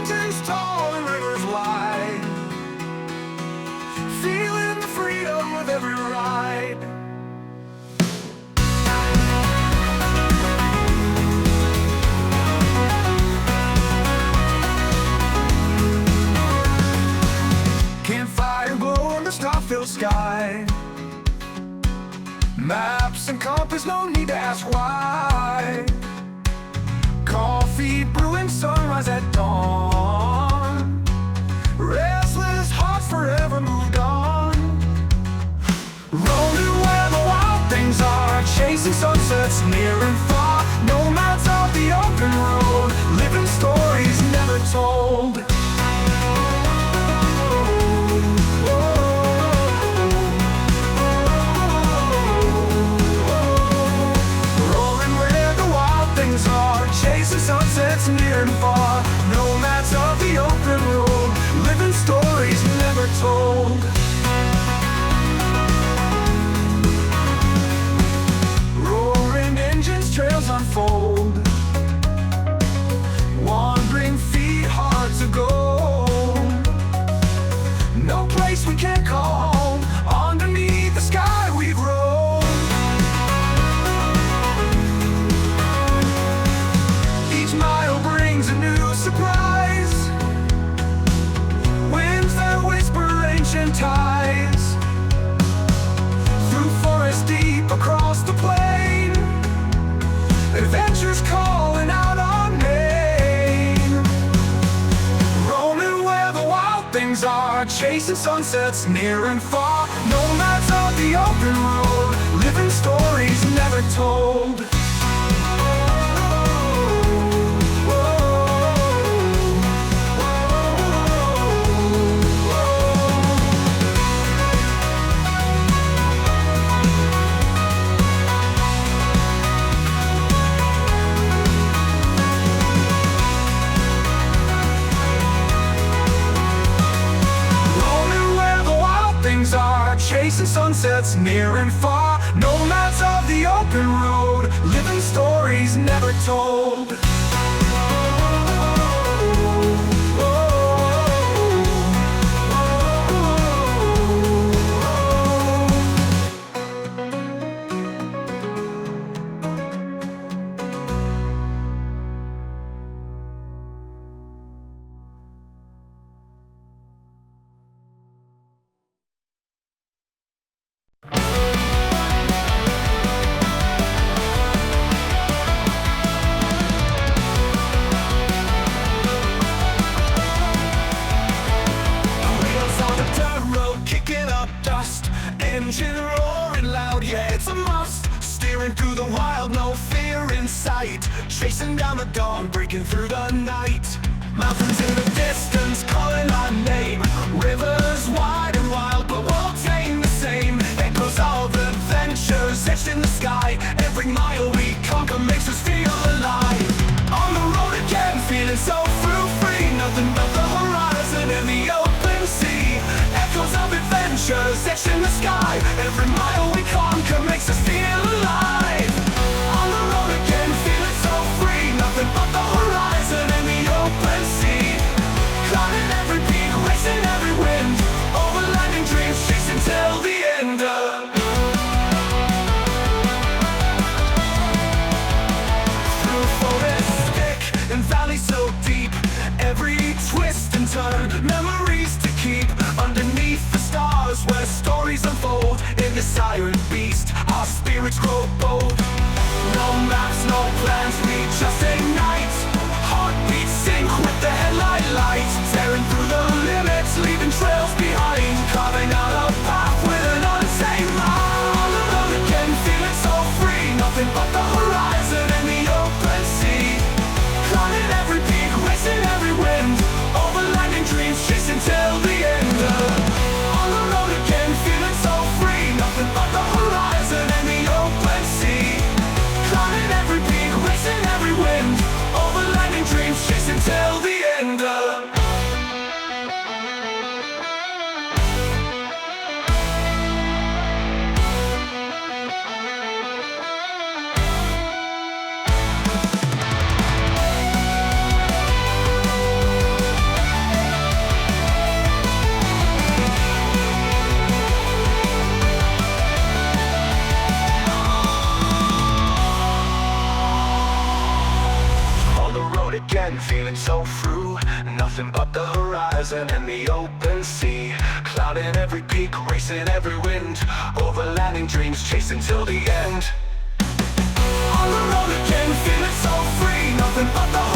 mountains tall and rivers wide, feeling the freedom of every ride. Campfire glow in the star-filled sky, maps and compass, no need to ask why. Coffee brewing, sunrise at dawn, restless hearts forever moved on. Rolling where the wild things are, chasing sunsets near and far. Nomads of the open road, living stories never told. Chasing sunsets near and far, nomads of the open road, living stories never told. Roaring engines, trails unfold, wandering feet hard to go. No place we can't call home, underneath the sky we've rolled. Mile brings a new surprise, winds that whisper ancient ties, through forest deep across the plain, adventures calling out our name. Roaming where the wild things are, chasing sunsets near and far, nomads of the open road, living stories never told. Chasing sunsets near and far, nomads of the open road, living stories never told. Engine roaring loud, yeah, it's a must. Steering through the wild, no fear in sight. Chasing down the dawn, breaking through the night. Mountains in the distance, calling our name. Rivers wide and wild, but we'll tame the same. Echoes of adventures etched in the sky. Every mile we conquer makes us feel alive. On the road again, feeling so free. Nothing but the horizon and the open sea. Echoes of adventures etched in the sky. Every mile we conquer makes us feel alive. On the road again, feeling so free. Nothing but the horizon and the open sea. Climbing every peak, racing every wind. Overlanding dreams, chasing till the end. Through forests thick and valleys so deep, every twist and turn, memories to keep. Underneath the stars where stories unfold, in the silent beast our spirits grow bold. No maps, no plans, we just ignite. Heartbeats sync with the headlight lights, tearing through the limits, leaving trails behind, carving out a path with an untamed mind. On the road again, feeling so free. Nothing but the horizon and the open sea. Climbing every peak, racing every wind. Overlanding dreams, chasing till the end. On the road again, feeling so free. Nothing but the horizon and the open feeling so through. Nothing but the horizon and the open sea. Clouding every peak, racing every wind. Overlanding dreams, chasing till the end. On the road again, feeling so free. Nothing but the